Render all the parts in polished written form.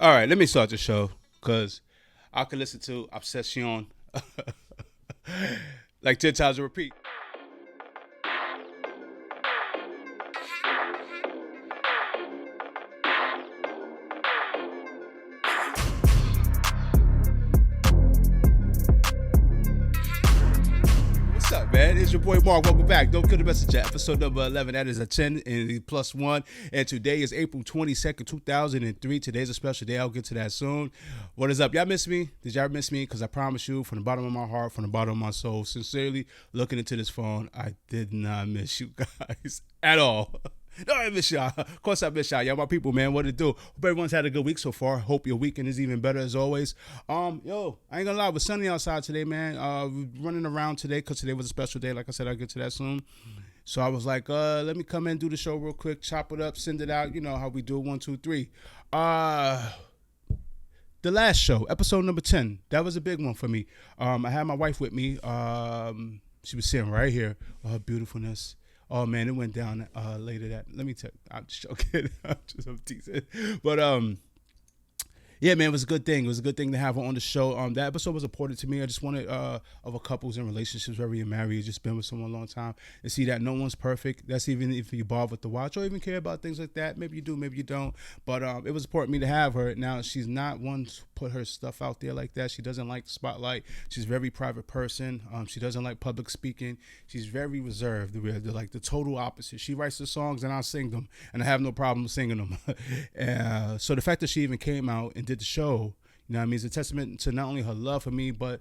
All right, let me start the show because I can listen to Obsession like 10 times a repeat. What's up, man? It's your boy Marc. Welcome back. Don't Kill the Messenger, episode number 11. That is a 10 and the plus one. And today is April 22nd, 2003. Today's a special day. I'll get to that soon. What is up? Y'all miss me? Did y'all miss me? Because I promise you, from the bottom of my heart, from the bottom of my soul, sincerely looking into this phone, I did not miss you guys at all. No, I miss y'all. Of course I miss y'all. Y'all my people, man. What to do? Hope everyone's had a good week so far. Hope your weekend is even better as always. Yo, I ain't gonna lie, it was sunny outside today, man. Running around today because today was a special day. Like I said, I'll get to that soon. So I was like, let me come in and do the show real quick, chop it up, send it out. You know how we do it, 1, 2, 3. The last show, episode number 10. That was a big one for me. I had my wife with me. She was sitting right here. Beautifulness. Oh man, it went down later that. Let me tell you, I'm just joking. I'm teasing. But yeah, man, it was a good thing. It was a good thing to have her on the show. That episode was important to me. I just wanted of a couples in relationships, whether you're married, just been with someone a long time, and see that no one's perfect. That's even if you bother to watch or even care about things like that. Maybe you do, maybe you don't. But it was important to me to have her. Now she's not one to put her stuff out there like that. She doesn't like the spotlight. She's a very private person. She doesn't like public speaking. She's very reserved. They're like the total opposite. She writes the songs and I sing them, and I have no problem singing them. So the fact that she even came out and did the show, you know what I mean, is a testament to not only her love for me, but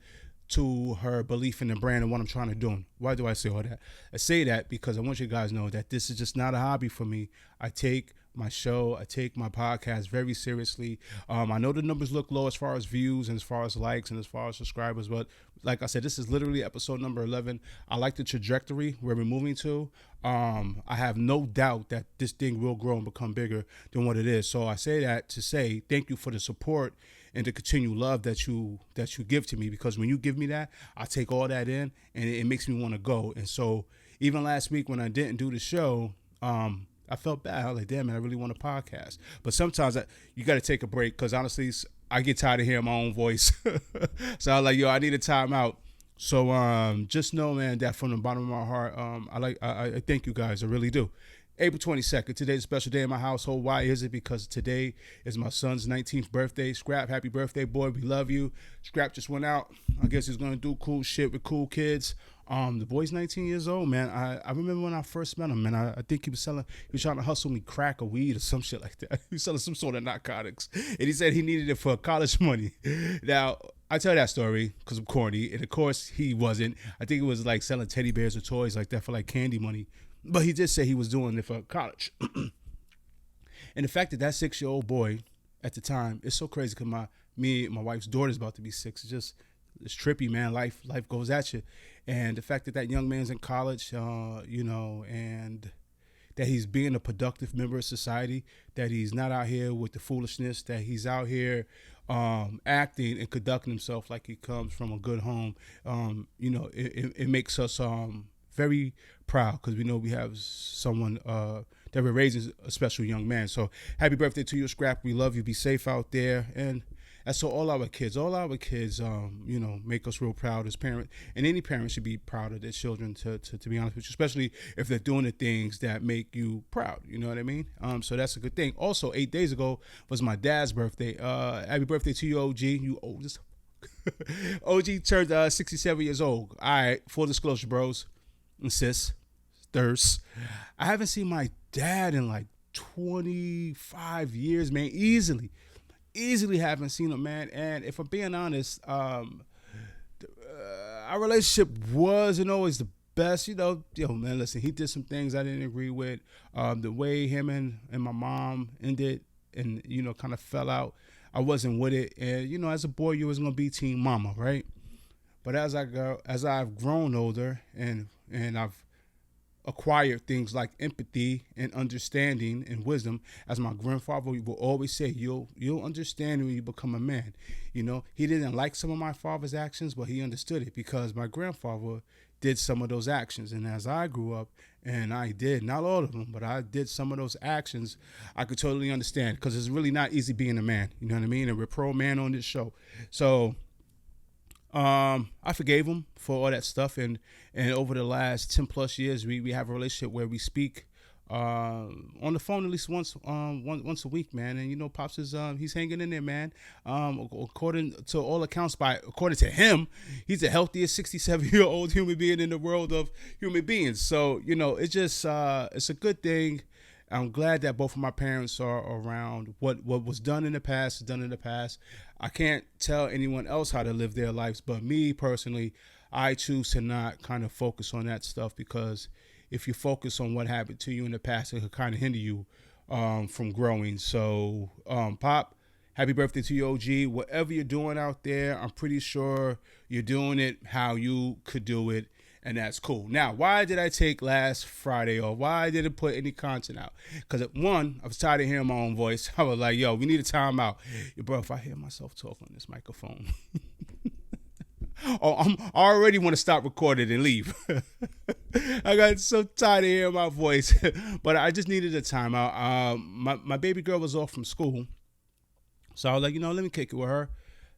to her belief in the brand and what I'm trying to do. Why do I say all that? I say that because I want you guys to know that this is just not a hobby for me. I take my show, I take my podcast very seriously. I know the numbers look low as far as views and as far as likes and as far as subscribers, but like I said, this is literally episode number 11. I like the trajectory where we're moving to. I have no doubt that this thing will grow and become bigger than what it is. So I say that to say thank you for the support and the continued love that you give to me, because when you give me that, I take all that in and it makes me want to go. And so even last week when I didn't do the show, I felt bad. I was like, damn, man, I really want a podcast. But sometimes you got to take a break because honestly, I get tired of hearing my own voice. So I was like, yo, I need a time out. So just know, man, that from the bottom of my heart, I thank you guys. I really do. April 22nd, today's a special day in my household. Why is it? Because today is my son's 19th birthday. Scrap, happy birthday, boy. We love you. Scrap just went out. I guess he's going to do cool shit with cool kids. The boy's 19 years old, man. I remember when I first met him, man. I think he was trying to hustle me crack or weed or some shit like that. He was selling some sort of narcotics. And he said he needed it for college money. Now, I tell that story because I'm corny. And of course, he wasn't. I think it was like selling teddy bears or toys like that for like candy money. But he did say he was doing it for college. And the fact that 6-year-old boy at the time, it's so crazy because my wife's daughter's about to be 6. It's trippy, man. Life goes at you. And the fact that young man's in college, and that he's being a productive member of society, that he's not out here with the foolishness, that he's out here acting and conducting himself like he comes from a good home, it makes us very proud because we know we have someone that we're raising a special young man. So happy birthday to you, Scrap. We love you. Be safe out there. And so all our kids, make us real proud as parents. And any parent should be proud of their children, to be honest with you, especially if they're doing the things that make you proud. You know what I mean? So that's a good thing. Also, 8 days ago was my dad's birthday. Happy birthday to you, OG. You oldest. OG turned 67 years old. All right, full disclosure, bros and sis, thirst. I haven't seen my dad in like 25 years, man. Easily haven't seen him, man. And if I'm being honest, our relationship wasn't always the best. Man, listen, he did some things I didn't agree with. The way him and my mom ended and, kind of fell out, I wasn't with it. And, as a boy, you was going to be team mama, right? But as I've grown older and I've acquired things like empathy and understanding and wisdom, as my grandfather will always say, you'll understand when you become a man. He didn't like some of my father's actions, but he understood it because my grandfather did some of those actions. And as I grew up, and I did, not all of them, but I did some of those actions, I could totally understand, because it's really not easy being a man. You know what I mean? And we're pro man on this show. So I forgave him for all that stuff. And over the last 10 plus years, we have a relationship where we speak on the phone at least once a week, man. And you know, Pops is he's hanging in there, man. According to all accounts, according to him, he's the healthiest 67-year-old human being in the world of human beings. So you know, it's just it's a good thing. I'm glad that both of my parents are around. What was done in the past is done in the past. I can't tell anyone else how to live their lives, but me personally, I choose to not kind of focus on that stuff, because if you focus on what happened to you in the past, it could kind of hinder you from growing. So, Pop, happy birthday to you, OG. Whatever you're doing out there, I'm pretty sure you're doing it how you could do it, and that's cool. Now, why did I take last Friday off? Why didn't put any content out? Because, one, I was tired of hearing my own voice. I was like, yo, we need a timeout. Bro, if I hear myself talk on this microphone... I already want to stop recording and leave. I got so tired of hearing my voice, but I just needed a timeout. My baby girl was off from school, so I was like, you know, let me kick it with her.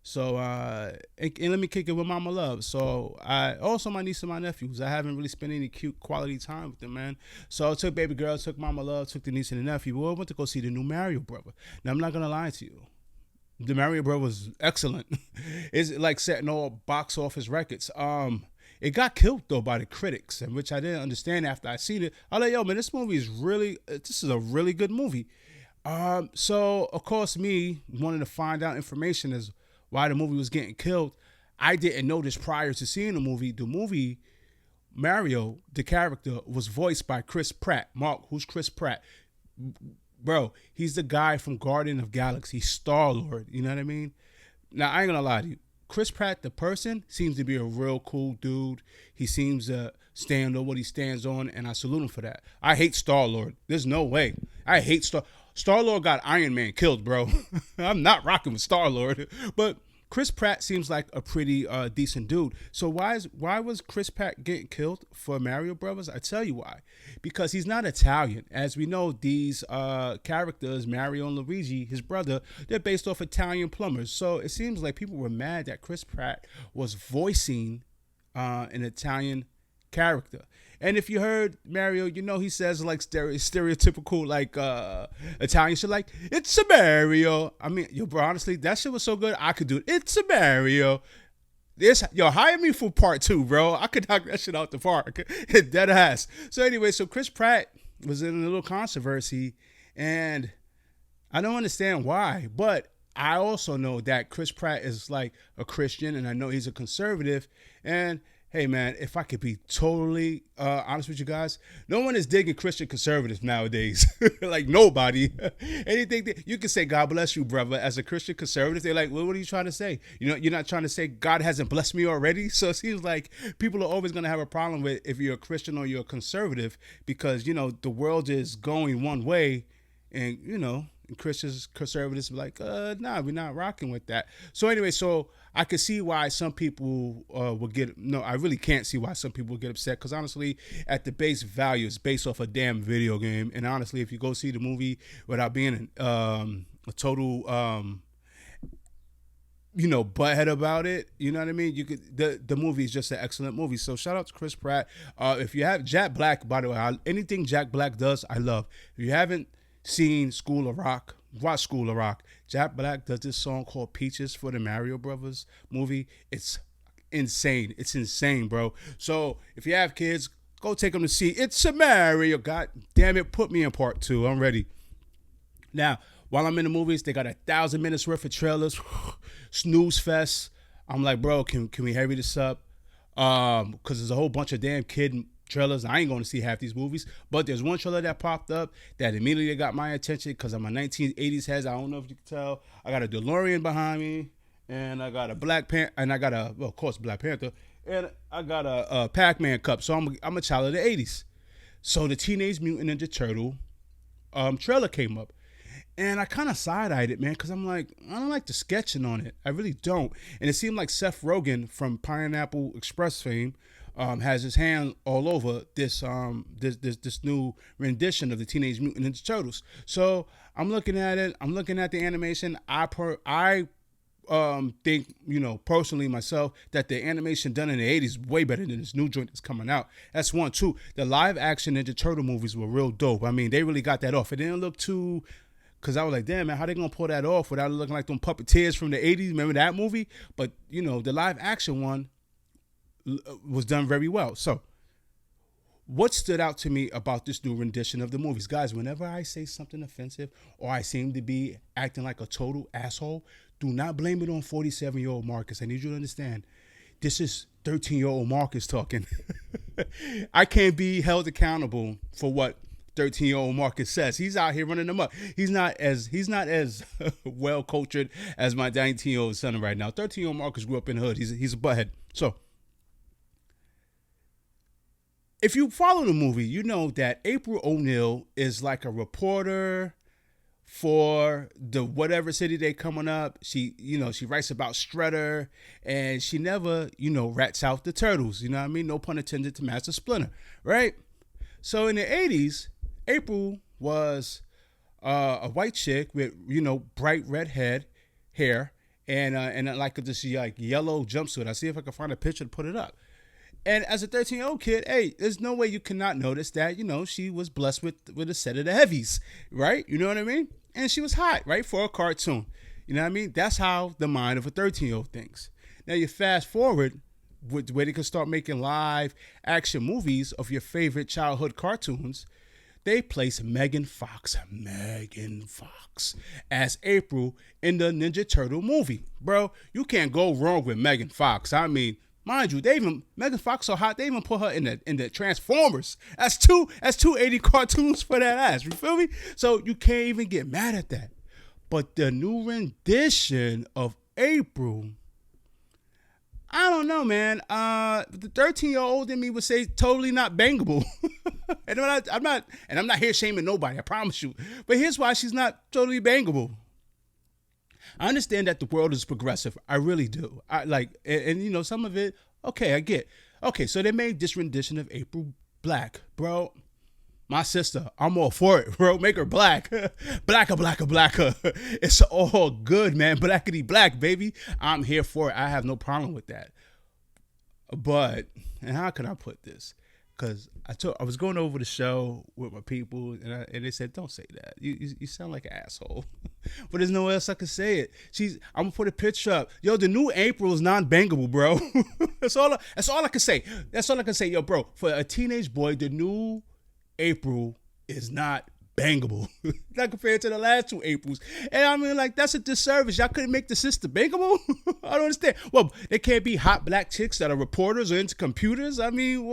So and let me kick it with Mama Love. So I also, my niece and my nephews, I haven't really spent any cute quality time with them, man. So I took baby girl, took Mama Love, took the niece and the nephew. We went to go see the new Mario brother. Now I'm not gonna lie to you. The Mario Bros was excellent. It's like setting all box office records. It got killed though by the critics, and which I didn't understand after I seen it. I was like, yo, man, this movie is this is a really good movie. So of course, me wanting to find out information as why the movie was getting killed. I didn't know this prior to seeing the movie. The movie Mario, the character, was voiced by Chris Pratt. Marc, who's Chris Pratt? Bro, he's the guy from Guardian of Galaxy, Star-Lord, you know what I mean? Now, I ain't gonna lie to you. Chris Pratt, the person, seems to be a real cool dude. He seems to stand on what he stands on, and I salute him for that. I hate Star-Lord. There's no way. I hate Star-Lord got Iron Man killed, bro. I'm not rocking with Star-Lord. But Chris Pratt seems like a pretty decent dude. So why was Chris Pratt getting killed for Mario Brothers? I tell you why. Because he's not Italian. As we know, these characters, Mario and Luigi, his brother, they're based off Italian plumbers. So it seems like people were mad that Chris Pratt was voicing an Italian character. And if you heard Mario, you know he says like stereotypical like Italian shit, like, it's a Mario. I mean, yo, bro, honestly, that shit was so good, I could do it. It's a Mario. Hire me for part 2, bro. I could knock that shit out the park. Dead ass. So anyway, so Chris Pratt was in a little controversy, and I don't understand why, but I also know that Chris Pratt is like a Christian, and I know he's a conservative, and hey, man, if I could be totally honest with you guys, no one is digging Christian conservatives nowadays. Like, nobody. Anything that you can say, God bless you, brother, as a Christian conservative, they're like, well, what are you trying to say? You know, you're not trying to say God hasn't blessed me already? So it seems like people are always going to have a problem with if you're a Christian or you're a conservative, because, you know, the world is going one way, and, you know, Christians, conservatives be like, nah, we're not rocking with that. So anyway, so I could see why some people I really can't see why some people would get upset, because honestly, at the base value, it's based off a damn video game. And honestly, if you go see the movie without being a total butthead about it, you know what I mean? You could the movie is just an excellent movie. So shout out to Chris Pratt. If you have Jack Black, by the way, anything Jack Black does, I love. If you haven't seen School of Rock, watch School of Rock. Jack Black does this song called Peaches for the Mario Brothers movie. It's insane. It's insane, bro. So if you have kids, go take them to see It's a Mario. God damn it, put me in part 2. I'm ready. Now, while I'm in the movies, they got 1,000 minutes worth of trailers. Snooze fest. I'm like, bro, can we hurry this up? Because there's a whole bunch of damn kid trailers. I ain't going to see half these movies, but there's one trailer that popped up that immediately got my attention because I'm a 1980s head. I don't know if you can tell. I got a DeLorean behind me, and I got a Black Panther, and I got of course, Black Panther, and I got a Pac-Man cup. So I'm a child of the 80s. So the Teenage Mutant Ninja Turtle trailer came up, and I kind of side-eyed it, man, because I'm like, I don't like the sketching on it. I really don't. And it seemed like Seth Rogen from Pineapple Express fame has his hand all over this new rendition of the Teenage Mutant Ninja Turtles. So I'm looking at it. I'm looking at the animation. I think, personally myself, that the animation done in the 80s is way better than this new joint that's coming out. That's one. Two, the live action Ninja Turtle movies were real dope. I mean, they really got that off. It didn't look too, because I was like, damn, man, how they gonna pull that off without looking like them puppeteers from the 80s? Remember that movie? But, the live action one was done very well. So what stood out to me about this new rendition of the movies? Guys, whenever I say something offensive or I seem to be acting like a total asshole, do not blame it on 47-year-old Marcus. I need you to understand, this is 13-year-old Marcus talking. I can't be held accountable for what 13-year-old Marcus says. He's out here running them up. He's not as well cultured as my 19-year-old son right now. 13-year-old Marcus grew up in the hood. He's a butthead. So if you follow the movie, you know that April O'Neil is like a reporter for the whatever city they coming up. She writes about Shredder, and she never, rats out the turtles. You know what I mean? No pun intended to Master Splinter, right? So in the 80s, April was a white chick with, bright red hair and like this like yellow jumpsuit. I see if I can find a picture to put it up. And as a 13-year-old kid, hey, there's no way you cannot notice that, she was blessed with a set of the heavies, right? You know what I mean? And she was hot, right, for a cartoon. You know what I mean? That's how the mind of a 13-year-old thinks. Now you fast forward with where they can start making live action movies of your favorite childhood cartoons. They place Megan Fox as April in the Ninja Turtle movie. Bro, you can't go wrong with Megan Fox. I mean, mind you, Megan Fox so hot, they even put her in the Transformers. That's two 80 cartoons for that ass. You feel me? So you can't even get mad at that. But the new rendition of April, I don't know, man. The 13-year-old in me would say totally not bangable. And I'm not here shaming nobody, I promise you. But here's why she's not totally bangable. I understand that the world is progressive. I really do. And some of it, okay, I get. Okay, so they made this rendition of April black. Bro, my sister, I'm all for it, bro. Make her black. Blacker. It's all good, man. Blackity black, baby. I'm here for it. I have no problem with that. But, and how can I put this? Because I was going over the show with my people, and they said, "Don't say that. You sound like an asshole." But there's nowhere else I can say it. I'm gonna put a picture up. Yo, the new April is non-bangable, bro. That's all I can say. That's all I can say, yo, bro. For a teenage boy, the new April is not bangable. Not compared to the last two Aprils. And I mean, like, that's a disservice. Y'all couldn't make the sister bangable? I don't understand. Well, there can't be hot black chicks that are reporters or into computers. I mean,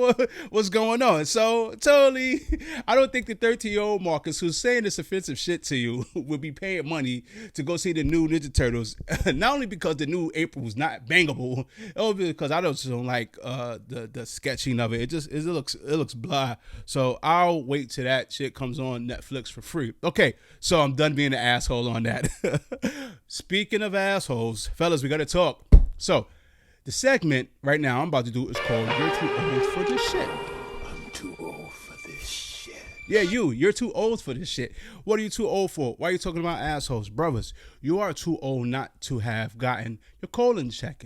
what's going on? So, totally, I don't think the 13-year-old Marcus, who's saying this offensive shit to you, will be paying money to go see the new Ninja Turtles. Not only because the new April is not bangable, oh, because I just don't like the sketching of it. It looks blah. So I'll wait till that shit comes on Netflix for free. Okay, so I'm done being an asshole on that. Speaking of assholes, fellas, we got to talk. So the segment right now I'm about to do is called "You're Too Old for This Shit." I'm too old for this shit. Yeah, you're too old for this shit. What are you too old for? Why are you talking about assholes? Brothers, you are too old not to have gotten your colon checked.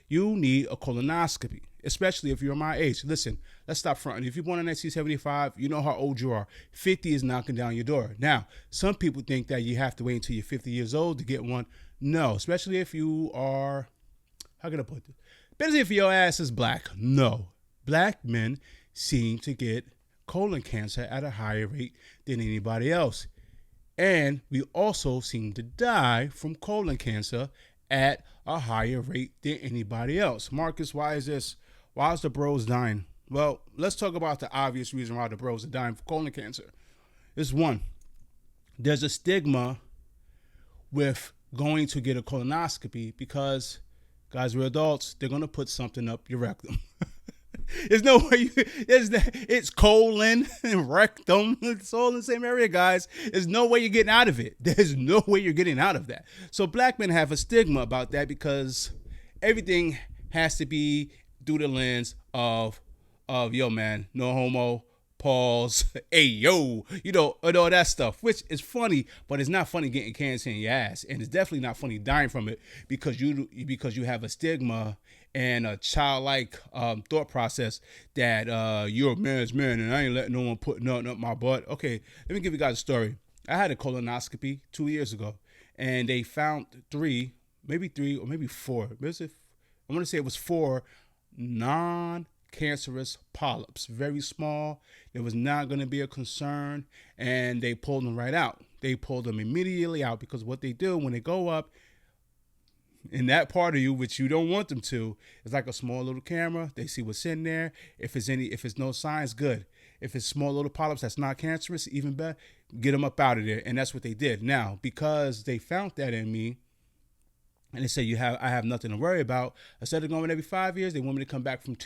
You need a colonoscopy, especially if you're my age. Listen, let's stop fronting. If you're born in 1975, you know how old you are. 50 is knocking down your door. Now, some people think that you have to wait until you're 50 years old to get one. No, especially if you are, how can I put this? Especially if your ass is black. No. Black men seem to get colon cancer at a higher rate than anybody else. And we also seem to die from colon cancer at a higher rate than anybody else. Marcus, why is this? Why is the bros dying? Well, let's talk about the obvious reason why the bros are dying from colon cancer. It's one, there's a stigma with going to get a colonoscopy because, guys, we're adults. They're going to put something up your rectum. There's no way it's colon and rectum. It's all in the same area, guys. There's no way you're getting out of it. There's no way you're getting out of that. So black men have a stigma about that because everything has to be through the lens of yo man, no homo, pause, hey yo, and all that stuff, which is funny, but it's not funny getting cancer in your ass, and it's definitely not funny dying from it because you have a stigma and a childlike thought process that you're a man's man and I ain't letting no one put nothing up my butt. Okay, let me give you guys a story. I had a colonoscopy 2 years ago, and they found maybe three or maybe four. I want to say it was four non-cancerous polyps, very small. There was not going to be a concern, and they pulled them right out. They pulled them immediately out because what they do when they go up in that part of you, which you don't want them to, is like a small little camera. They see what's in there. If it's no signs, good. If it's small little polyps that's not cancerous, even better, get them up out of there. And that's what they did. Now, because they found that in me, and they say I have nothing to worry about, instead of going every 5 years, they want me to come back from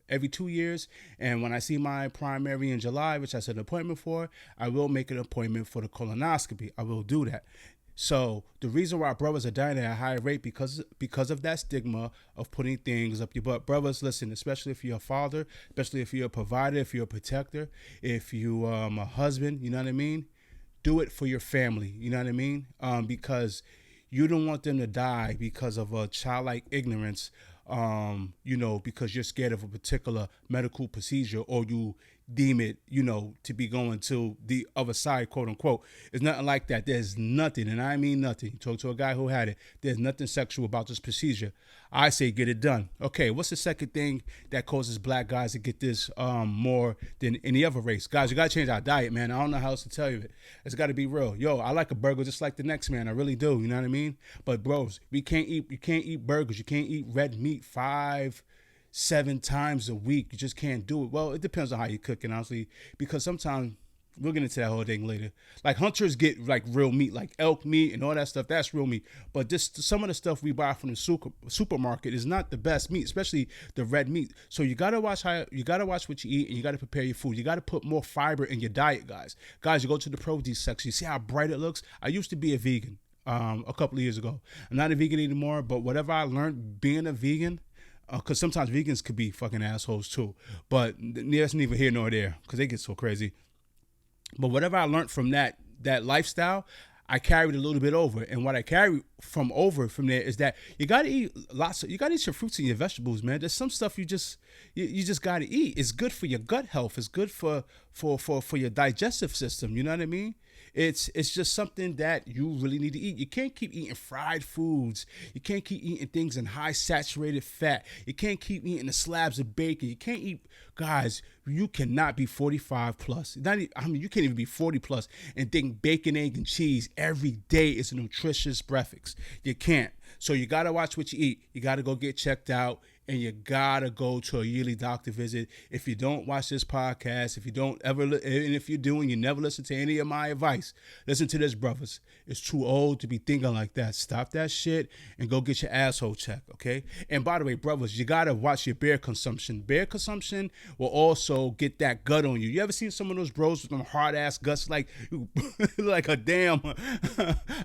every 2 years. And when I see my primary in July, which I set an appointment for, I will make an appointment for the colonoscopy. I will do that. So the reason why brothers are dying at a high rate because of that stigma of putting things up your butt. Brothers, listen, especially if you're a father, especially if you're a provider, if you're a protector, if you a husband, you know what I mean? Do it for your family, you know what I mean? Because you don't want them to die because of a childlike ignorance, because you're scared of a particular medical procedure or you deem it, to be going to the other side, quote unquote. It's nothing like that. There's nothing, and I mean nothing. You talk to a guy who had it. There's nothing sexual about this procedure. I say get it done. Okay, what's the second thing that causes black guys to get this more than any other race? Guys, you got to change our diet, man. I don't know how else to tell you it. It's got to be real. Yo, I like a burger just like the next man. I really do. You know what I mean? But bros, you can't eat burgers. You can't eat red meat 5-7 times a week. You just can't do it. Well, it depends on how you cook it, honestly, because sometimes we'll get into that whole thing later. Like hunters get like real meat, like elk meat and all that stuff. That's real meat. But some of the stuff we buy from the supermarket is not the best meat, especially the red meat. So you gotta watch what you eat, and you gotta prepare your food. You gotta put more fiber in your diet, guys. Guys, you go to the produce section. You see how bright it looks. I used to be a vegan a couple of years ago. I'm not a vegan anymore, but whatever I learned being a vegan. Because sometimes vegans could be fucking assholes too. But that's neither here nor there because they get so crazy. But whatever I learned from that lifestyle, I carried a little bit over. And what I carry from there is that you got to eat you got to eat your fruits and your vegetables, man. There's some stuff you just got to eat. It's good for your gut health. It's good for your digestive system. You know what I mean? It's just something that you really need to eat. You can't keep eating fried foods. You can't keep eating things in high saturated fat. You can't keep eating the slabs of bacon. You can't eat, guys, you cannot be 45 plus. You can't even be 40 plus and think bacon, egg, and cheese every day is a nutritious breakfast. You can't. So you got to watch what you eat. You got to go get checked out. And you gotta go to a yearly doctor visit. If you don't watch this podcast, if you don't ever, and if you do and you never listen to any of my advice, listen to this, brothers. It's too old to be thinking like that. Stop that shit and go get your asshole checked, okay? And by the way, brothers, you gotta watch your beer consumption. Beer consumption will also get that gut on you. You ever seen some of those bros with them hard ass guts like like a damn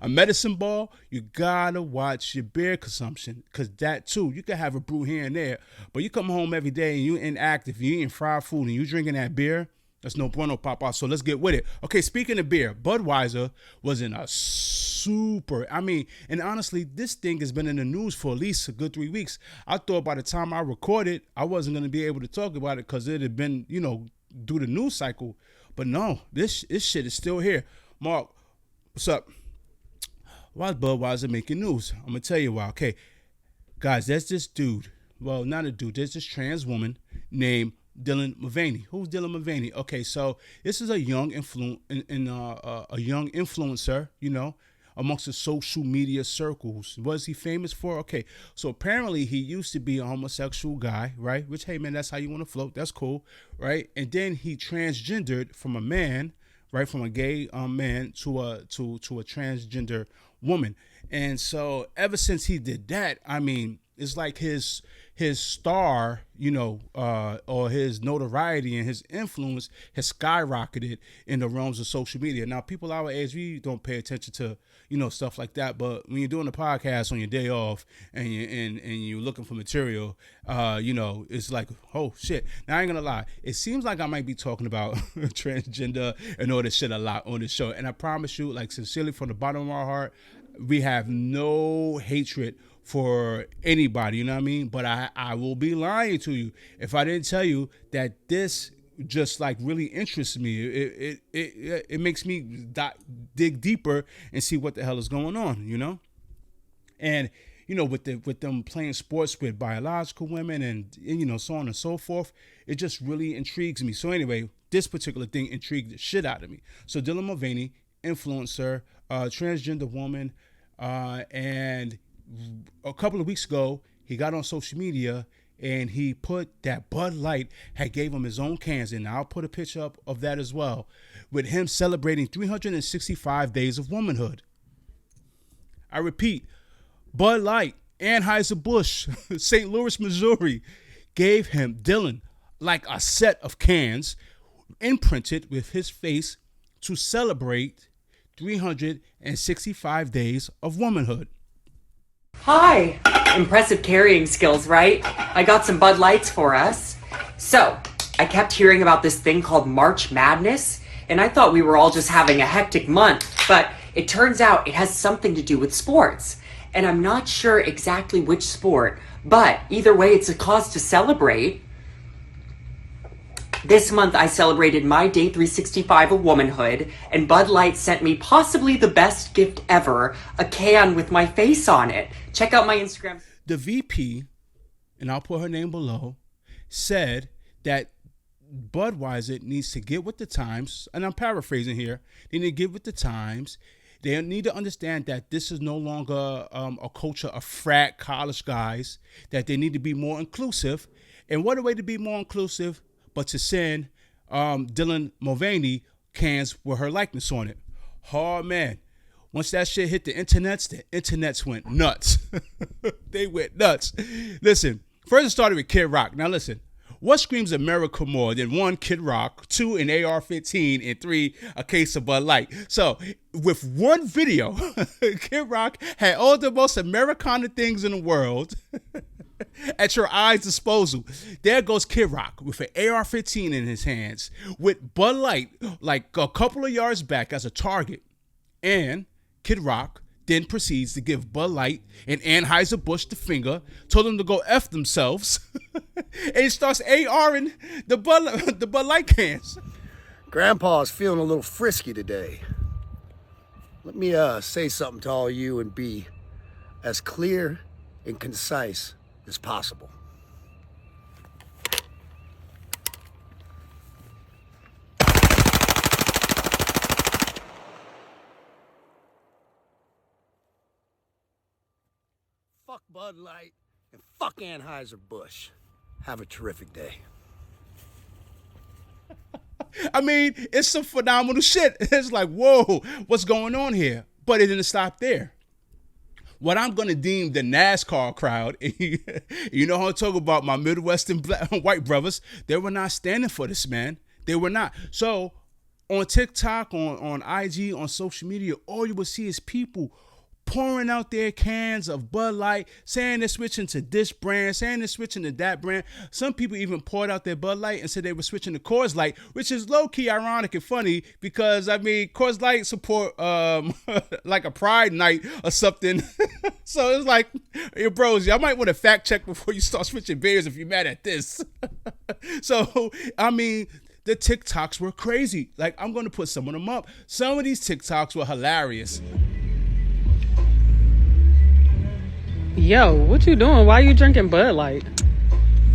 a medicine ball? You gotta watch your beer consumption because that too, you can have a brew here and there, but you come home every day and you inactive, you eating fried food and you drinking that beer, that's no bueno, papa. So let's get with it. Okay, speaking of beer, Budweiser was in a and honestly, this thing has been in the news for at least a good 3 weeks. I thought by the time I recorded, I wasn't going to be able to talk about it because it had been, through the news cycle. But no, this shit is still here. Marc, what's up? Why is Budweiser making news? I'm going to tell you why. Okay, guys, there's this dude. Well, not a dude. There's this trans woman named Dylan Mulvaney. Who's Dylan Mulvaney? Okay, so this is a young influencer, amongst the social media circles. What is he famous for? Okay, so apparently he used to be a homosexual guy, right? Which, hey man, that's how you want to float. That's cool, right? And then he transgendered from a man, right, from a gay man to a transgender woman. And so ever since he did that, it's like his star, or his notoriety and his influence has skyrocketed in the realms of social media. Now, people our age, we don't pay attention to, stuff like that. But when you're doing a podcast on your day off and you're looking for material, it's like, oh shit. Now I ain't gonna lie, it seems like I might be talking about transgender and all this shit a lot on this show. And I promise you, like, sincerely from the bottom of our heart, we have no hatred for anybody, you know what I mean? But I will be lying to you if I didn't tell you that this just like really interests me. It makes me dig deeper and see what the hell is going on, And with them playing sports with biological women and so on and so forth, it just really intrigues me. So anyway, this particular thing intrigued the shit out of me. So Dylan Mulvaney, influencer, transgender woman, and a couple of weeks ago, he got on social media and he put that Bud Light had gave him his own cans, and I'll put a picture up of that as well, with him celebrating 365 days of womanhood. I repeat, Bud Light, Anheuser-Busch, St. Louis, Missouri, gave him, Dylan, like a set of cans imprinted with his face to celebrate 365 days of womanhood. Hi! Impressive carrying skills, right? I got some Bud Lights for us. So, I kept hearing about this thing called March Madness, and I thought we were all just having a hectic month, but it turns out it has something to do with sports. And I'm not sure exactly which sport, but either way, it's a cause to celebrate. This month, I celebrated my day 365 of womanhood, and Bud Light sent me possibly the best gift ever, a can with my face on it. Check out my Instagram. The VP, and I'll put her name below, said that Budweiser needs to get with the times, and I'm paraphrasing here, they need to get with the times. They need to understand that this is no longer a culture of frat college guys, that they need to be more inclusive. And what a way to be more inclusive but to send Dylan Mulvaney cans with her likeness on it. Oh, man. Once that shit hit the internets went nuts. They went nuts. Listen, first it started with Kid Rock. Now listen, what screams America more than 1, Kid Rock, 2, an AR-15, and 3, a case of Bud Light? So with one video, Kid Rock had all the most Americana things in the world at your eyes' disposal. There goes Kid Rock with an AR-15 in his hands, with Bud Light like a couple of yards back as a target. And Kid Rock then proceeds to give Bud Light and Anheuser-Busch the finger, told them to go F themselves, and he starts ARing the Bud Light cans. Grandpa's feeling a little frisky today. Let me say something to all you and be as clear and concise as possible. Fuck Bud Light and fuck Anheuser-Busch. Have a terrific day. I mean, it's some phenomenal shit. It's like, whoa, what's going on here? But it didn't stop there. What I'm going to deem the NASCAR crowd, you know how I talk about my Midwestern white brothers, they were not standing for this, man. They were not. So on TikTok, on IG, on social media, all you will see is people pouring out their cans of Bud Light, saying they're switching to this brand, saying they're switching to that brand. Some people even poured out their Bud Light and said they were switching to Coors Light, which is low-key ironic and funny because, I mean, Coors Light support like a Pride Night or something. So it's like, hey, bros, y'all might want to fact check before you start switching beers if you're mad at this. So, I mean, the TikToks were crazy. Like, I'm going to put some of them up. Some of these TikToks were hilarious. Yo, what you doing? Why you drinking Bud Light?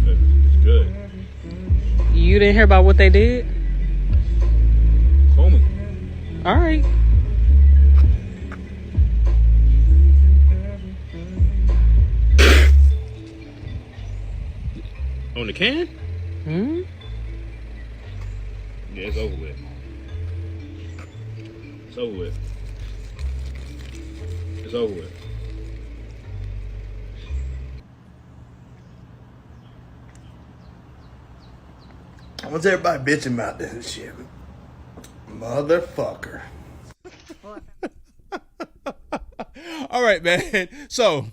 It's good. You didn't hear about what they did? Told me. All right. On the can? Hmm? Yeah, it's over with. It's over with. It's over with. What's everybody bitching about this shit? Motherfucker. All right, man. So,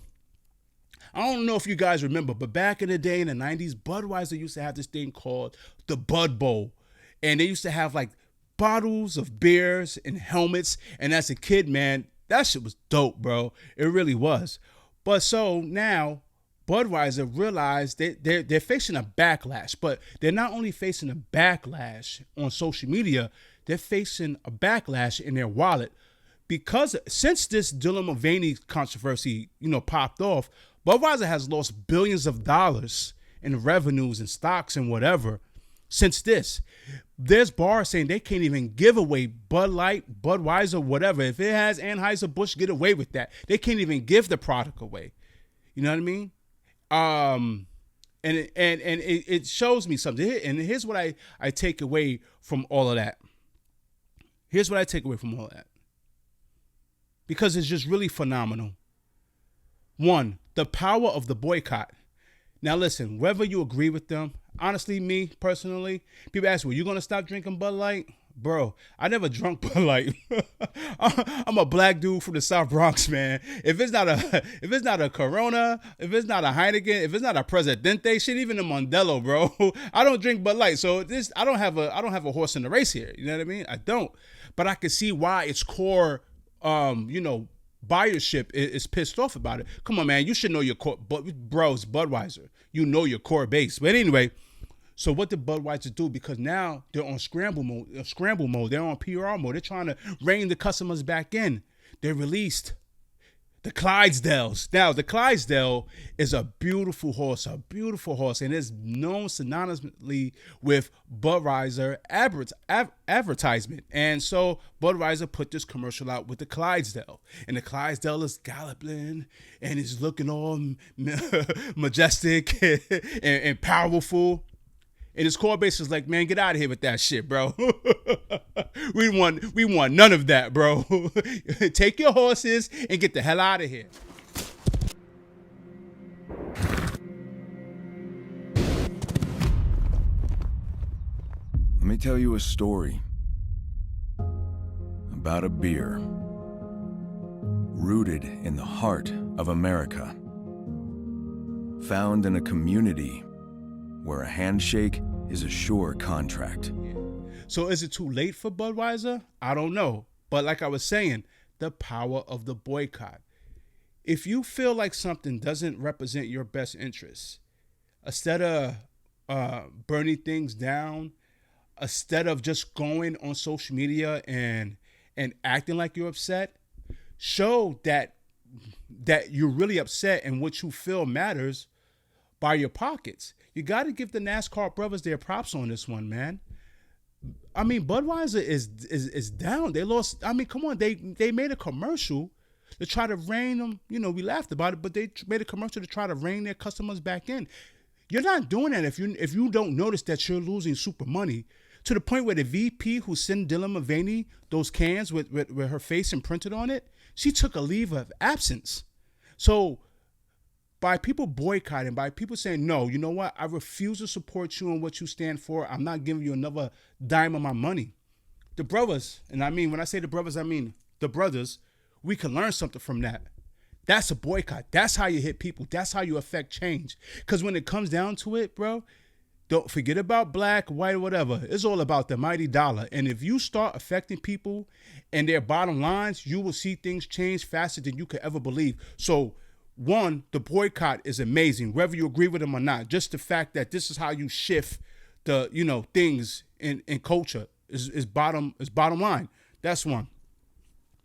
I don't know if you guys remember, but back in the day in the 90s, Budweiser used to have this thing called the Bud Bowl. And they used to have like bottles of beers and helmets. And as a kid, man, that shit was dope, bro. It really was. But so now Budweiser realized that they're facing a backlash. But they're not only facing a backlash on social media, they're facing a backlash in their wallet. Because since this Dylan Mulvaney controversy, popped off, Budweiser has lost billions of dollars in revenues and stocks and whatever since this. There's bars saying they can't even give away Bud Light, Budweiser, whatever. If it has Anheuser-Busch, get away with that. They can't even give the product away. You know what I mean? And it shows me something. And here's what I take away from all of that. Here's what I take away from all of that. Because it's just really phenomenal. One, the power of the boycott. Now listen, whether you agree with them, honestly, me personally, people ask me, you going to stop drinking Bud Light? Bro, I never drunk Bud Light. I'm a black dude from the South Bronx, man. If it's not a Corona, if it's not a Heineken, if it's not a Presidente, shit, even a Modelo, bro. I don't drink Bud Light, so I don't have a horse in the race here. You know what I mean? I don't. But I can see why its core, buyership is pissed off about it. Come on, man, you should know your core. But bros, Budweiser, you know your core base. But anyway. So what did Budweiser do? Because now they're on scramble mode. They're on PR mode. They're trying to rein the customers back in. They released the Clydesdales. Now, the Clydesdale is a beautiful horse, and is known synonymously with Budweiser advertisement. And so Budweiser put this commercial out with the Clydesdale. And the Clydesdale is galloping, and it's looking all majestic and powerful. And his core base is like, man, get out of here with that shit, bro. we want none of that, bro. Take your horses and get the hell out of here. Let me tell you a story about a beer rooted in the heart of America, found in a community where a handshake is a sure contract. So is it too late for Budweiser? I don't know. But like I was saying, the power of the boycott. If you feel like something doesn't represent your best interests, instead of burning things down, instead of just going on social media and acting like you're upset, show that you're really upset and what you feel matters by your pockets. You got to give the NASCAR brothers their props on this one, man. I mean, Budweiser is down. They lost. I mean, come on. They made a commercial to try to rein them. We laughed about it, but they made a commercial to try to rein their customers back in. You're not doing that if you don't notice that you're losing super money to the point where the VP who sent Dylan Mulvaney those cans with her face imprinted on it, she took a leave of absence. So by people boycotting, by people saying, no, you know what? I refuse to support you and what you stand for. I'm not giving you another dime of my money. The brothers, and I mean, when I say the brothers, I mean the brothers, we can learn something from that. That's a boycott. That's how you hit people. That's how you affect change. Because when it comes down to it, bro, don't forget about black, white, whatever. It's all about the mighty dollar. And if you start affecting people and their bottom lines, you will see things change faster than you could ever believe. So, one, the boycott is amazing, whether you agree with them or not. Just the fact that this is how you shift the, things in culture is bottom line. That's one.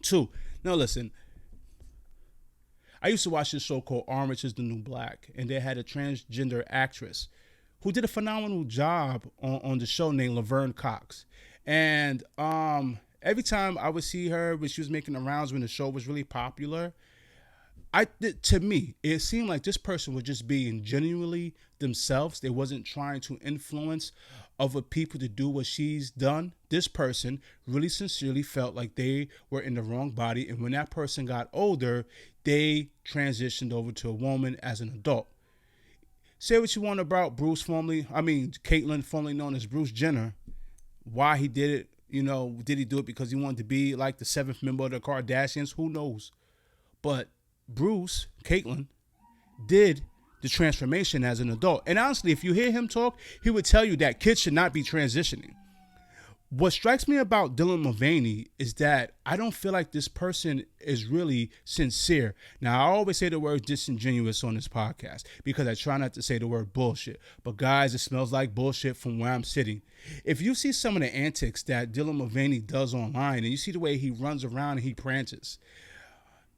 Two, now listen, I used to watch this show called Orange is the New Black, and they had a transgender actress who did a phenomenal job on the show named Laverne Cox. And every time I would see her when she was making the rounds when the show was really popular, to me, it seemed like this person was just being genuinely themselves. They wasn't trying to influence other people to do what she's done. This person really sincerely felt like they were in the wrong body. And when that person got older, they transitioned over to a woman as an adult. say what you want about Caitlyn, formerly known as Bruce Jenner, why he did it. You know, did he do it because he wanted to be like the seventh member of the Kardashians? Who knows? But Caitlyn, did the transformation as an adult. And honestly, if you hear him talk, he would tell you that kids should not be transitioning. What strikes me about Dylan Mulvaney is that I don't feel like this person is really sincere. Now, I always say the word disingenuous on this podcast because I try not to say the word bullshit. But guys, it smells like bullshit from where I'm sitting. If you see some of the antics that Dylan Mulvaney does online and you see the way he runs around and he prances,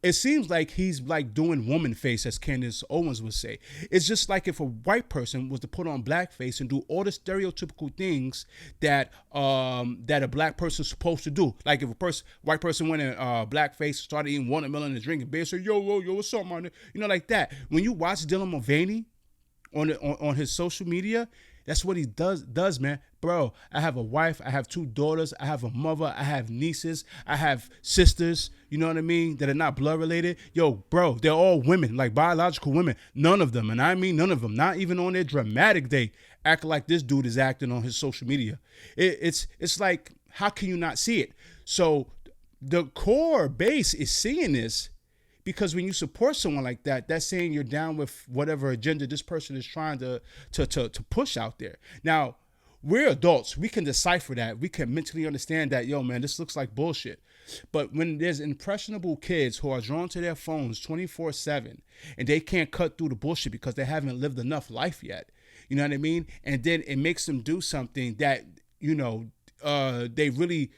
it seems like he's like doing woman face, as Candace Owens would say. It's just like if a white person was to put on blackface and do all the stereotypical things that a black person's supposed to do. Like if white person went in blackface, started eating watermelon and drinking beer, say yo, what's up, man? You know, like that. When you watch Dylan Mulvaney on his social media, that's what he does, man. Bro, I have a wife, I have 2 daughters, I have a mother, I have nieces, I have sisters, you know what I mean, that are not blood related. Yo, bro, they're all women, like biological women. None of them, and I mean none of them, not even on their dramatic day, acting like this dude is acting on his social media. It's like, how can you not see it? So the core base is seeing this, because when you support someone like that, that's saying you're down with whatever agenda this person is trying to push out there. Now, we're adults. We can decipher that. We can mentally understand that, yo, man, this looks like bullshit. But when there's impressionable kids who are drawn to their phones 24/7 and they can't cut through the bullshit because they haven't lived enough life yet, you know what I mean? And then it makes them do something that, you know, they really,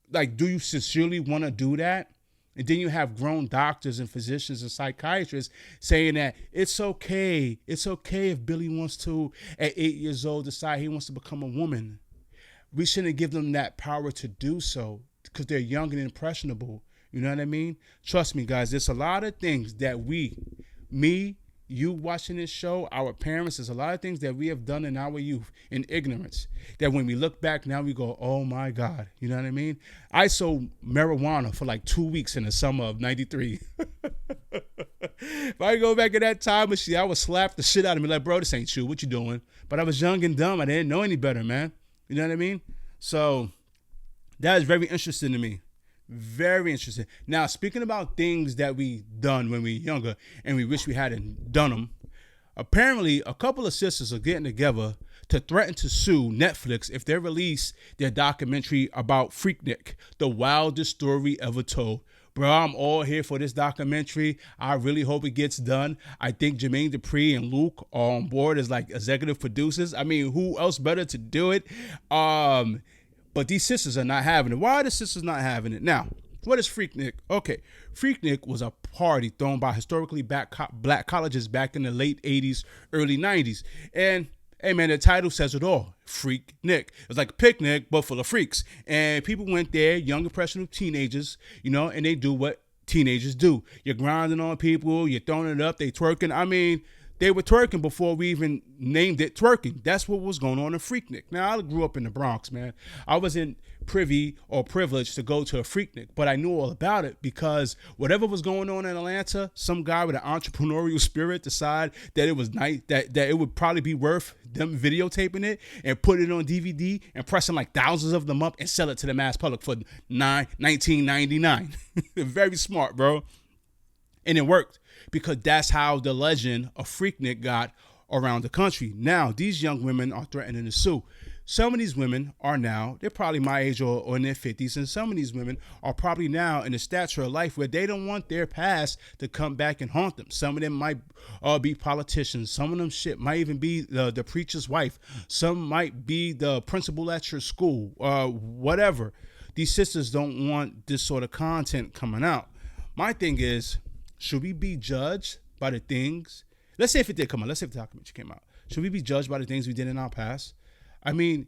like, do you sincerely want to do that? And then you have grown doctors and physicians and psychiatrists saying that it's okay if Billy wants to, at 8 years old, decide he wants to become a woman. We shouldn't give them that power to do so because they're young and impressionable. You know what I mean? Trust me, guys, there's a lot of things that you watching this show, our parents, there's a lot of things that we have done in our youth in ignorance that when we look back now we go, oh my God, you know what I mean? I sold marijuana for like 2 weeks in the summer of '93. If I go back in that time machine, I would slap the shit out of me like, bro, this ain't you. What you doing? But I was young and dumb. I didn't know any better, man. You know what I mean? So that is very interesting to me. Very interesting. Now, speaking about things that we done when we were younger and we wish we hadn't done them, apparently a couple of sisters are getting together to threaten to sue Netflix if they release their documentary about Freaknik, the wildest story ever told. Bro, I'm all here for this documentary. I really hope it gets done. I think Jermaine Dupri and Luke are on board as like executive producers. I mean, who else better to do it? But these sisters are not having it. Why are the sisters not having it? Now, what is Freaknik? Okay, Freaknik was a party thrown by historically black colleges back in the late 80s, early 90s. And, hey, man, the title says it all. Freaknik. It's like a picnic, but full of freaks. And people went there, young, impressionable teenagers, you know, and they do what teenagers do. You're grinding on people. You're throwing it up. They twerking. I mean, they were twerking before we even named it twerking. That's what was going on in Freaknik. Now, I grew up in the Bronx, man. I wasn't privy or privileged to go to a Freaknik, but I knew all about it because whatever was going on in Atlanta, some guy with an entrepreneurial spirit decided that it was nice, that it would probably be worth them videotaping it and put it on DVD and pressing like thousands of them up and sell it to the mass public for $19.99. Very smart, bro. And it worked because that's how the legend of Freaknik got around the country. Now, these young women are threatening to sue. Some of these women are now, they're probably my age or in their 50s, and some of these women are probably now in the stature of life where they don't want their past to come back and haunt them. Some of them might be politicians. Some of them might even be the preacher's wife. Some might be the principal at your school, whatever. These sisters don't want this sort of content coming out. My thing is, should we be judged by the things? Let's say if it did come out. Let's say if the documentary came out. Should we be judged by the things we did in our past? I mean,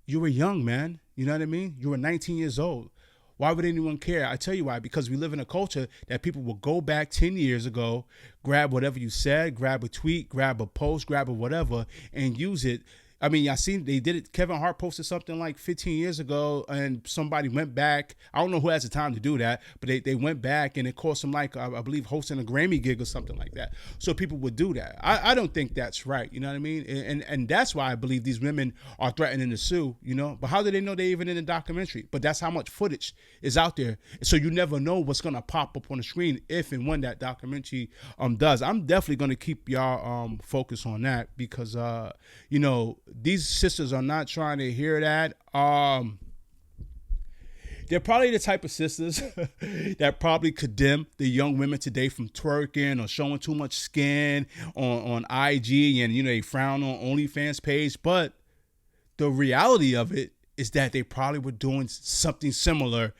you were young, man. You know what I mean? You were 19 years old. Why would anyone care? I tell you why. Because we live in a culture that people will go back 10 years ago, grab whatever you said, grab a tweet, grab a post, grab a whatever, and use it I mean, I seen they did it. Kevin Hart posted something like 15 years ago, and somebody went back. I don't know who has the time to do that, but they went back and it cost them like I believe hosting a Grammy gig or something like that. So people would do that. I don't think that's right. You know what I mean? And that's why I believe these women are threatening to sue. You know, but how do they know they're even in the documentary? But that's how much footage is out there. So you never know what's gonna pop up on the screen if and when that documentary does. I'm definitely gonna keep y'all focused on that because you know, these sisters are not trying to hear that. They're probably the type of sisters that probably condemn the young women today from twerking or showing too much skin on IG, and you know, they frown on OnlyFans page. But the reality of it is that they probably were doing something similar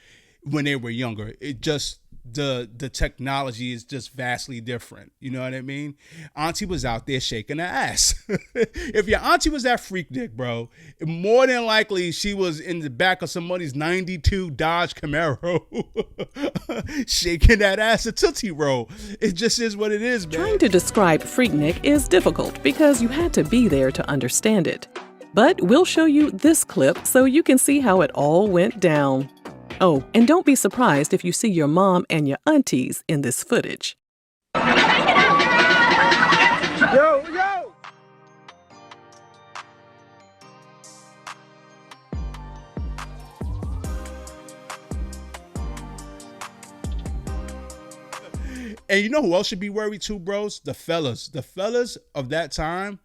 when they were younger. It just the technology is just vastly different. You know what I mean? Auntie was out there shaking her ass. If your auntie was that Freaknik, bro, more than likely she was in the back of somebody's 92 Dodge Camaro shaking that ass a Tootsie Roll. It just is what it is, man. Trying to describe Freaknik is difficult because you had to be there to understand it. But we'll show you this clip so you can see how it all went down. Oh, and don't be surprised if you see your mom and your aunties in this footage. Yo, yo! And you know who else should be worried too, bros? The fellas. The fellas of that time,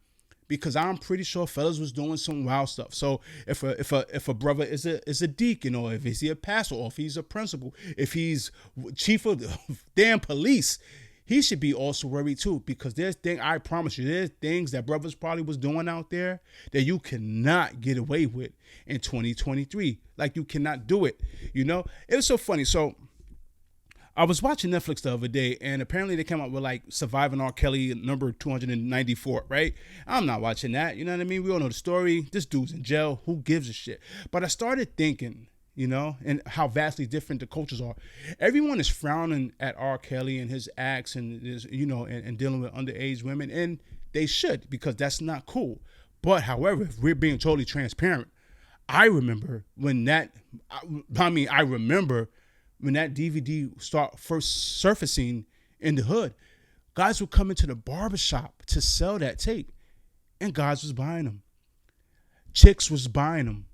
because I'm pretty sure fellas was doing some wild stuff. So if a brother is a deacon, or if he's a pastor, or if he's a principal, if he's chief of the damn police, he should be also worried too. Because I promise you, there's things that brothers probably was doing out there that you cannot get away with in 2023. Like, you cannot do it. You know, it was so funny. So I was watching Netflix the other day, and apparently they came out with like Surviving R. Kelly number 294, right? I'm not watching that. You know what I mean? We all know the story. This dude's in jail. Who gives a shit? But I started thinking, you know, and how vastly different the cultures are. Everyone is frowning at R. Kelly and his acts and his, you know, and dealing with underage women, and they should, because that's not cool. But however, if we're being totally transparent, I remember when that DVD start first surfacing in the hood, guys would come into the barbershop to sell that tape, and guys was buying them. Chicks was buying them.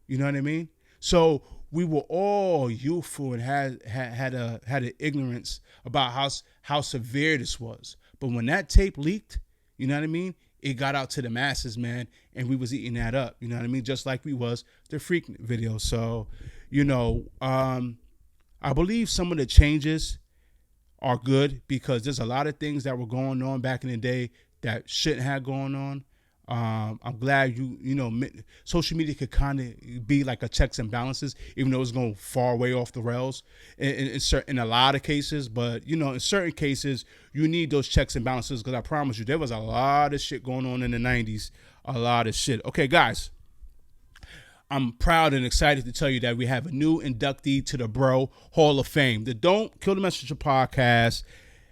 You know what I mean? So we were all youthful and had an ignorance about how severe this was. But when that tape leaked, you know what I mean? It got out to the masses, man, and we was eating that up. You know what I mean? Just like we was the Freaknik video. So, you know, I believe some of the changes are good, because there's a lot of things that were going on back in the day that shouldn't have gone on. I'm glad you know, social media could kind of be like a checks and balances, even though it's going far way off the rails in a lot of cases. But, you know, in certain cases, you need those checks and balances, because I promise you, there was a lot of shit going on in the 90s. A lot of shit. Okay, guys. I'm proud and excited to tell you that we have a new inductee to the Bro Hall of Fame. The Don't Kill the Messenger podcast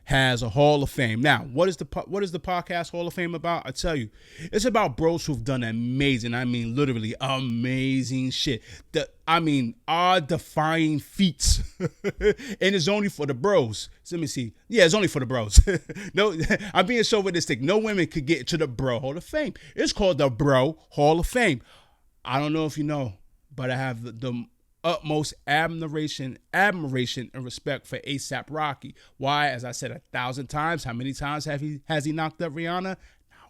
has a Hall of Fame. Now, what is the podcast Hall of Fame about? I tell you, it's about bros who've done amazing, I mean literally amazing shit. Defying feats. And it's only for the bros. So let me see. Yeah, it's only for the bros. No, I'm being chauvinistic. No women could get to the Bro Hall of Fame. It's called the Bro Hall of Fame. I don't know if you know, but I have the utmost admiration and respect for A$AP Rocky. Why? As I said 1,000 times, how many times has he knocked up Rihanna? Not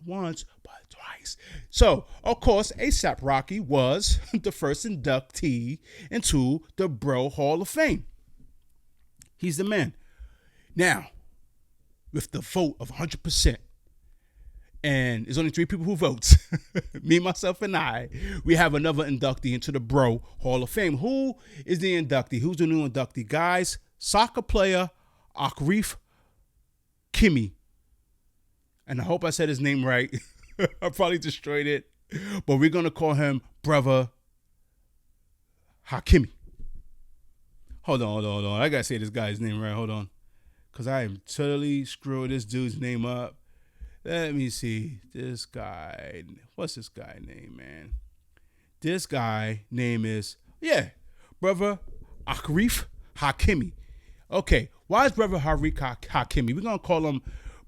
once, but twice. So, of course, A$AP Rocky was the first inductee into the Bro Hall of Fame. He's the man. Now, with the vote of 100%, and there's only 3 people who vote, me, myself, and I, we have another inductee into the Bro Hall of Fame. Who is the inductee? Who's the new inductee? Guys, soccer player Akrif Kimi. And I hope I said his name right. I probably destroyed it. But we're going to call him Brother Hakimi. Hold on. I got to say this guy's name right. Hold on. Because I am totally screwing this dude's name up. Let me see. This guy, what's this guy name, man? This guy name is, Brother Arif Hakimi. Okay, why is Brother Arif Hakimi? We're going to call him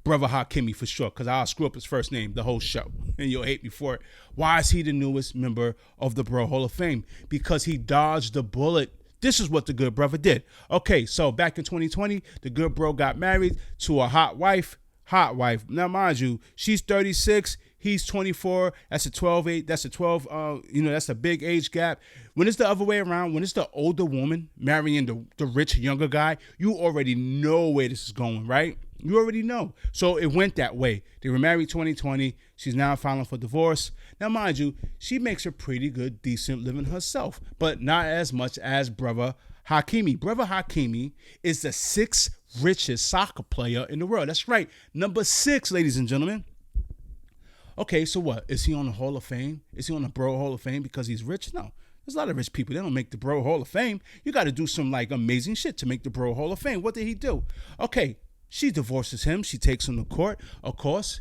Brother Hakimi for sure, because I'll screw up his first name the whole show, and you'll hate me for it. Why is he the newest member of the Bro Hall of Fame? Because he dodged the bullet. This is what the good brother did. Okay, so back in 2020, the good bro got married to a hot wife. Now, mind you, she's 36, he's 24. That's a 12-8. That's a 12. That's a big age gap. When it's the other way around, when it's the older woman marrying the rich younger guy, you already know where this is going, right? You already know. So it went that way. They were married 2020. She's now filing for divorce. Now, mind you, she makes a pretty good, decent living herself, but not as much as Brother Hakimi. Brother Hakimi is the 6th richest soccer player in the world. That's right. Number 6, ladies and gentlemen. Okay, so what? Is he on the Hall of Fame? Is he on the Bro Hall of Fame because he's rich? No. There's a lot of rich people. They don't make the Bro Hall of Fame. You got to do some amazing shit to make the Bro Hall of Fame. What did he do? Okay, she divorces him. She takes him to court, of course.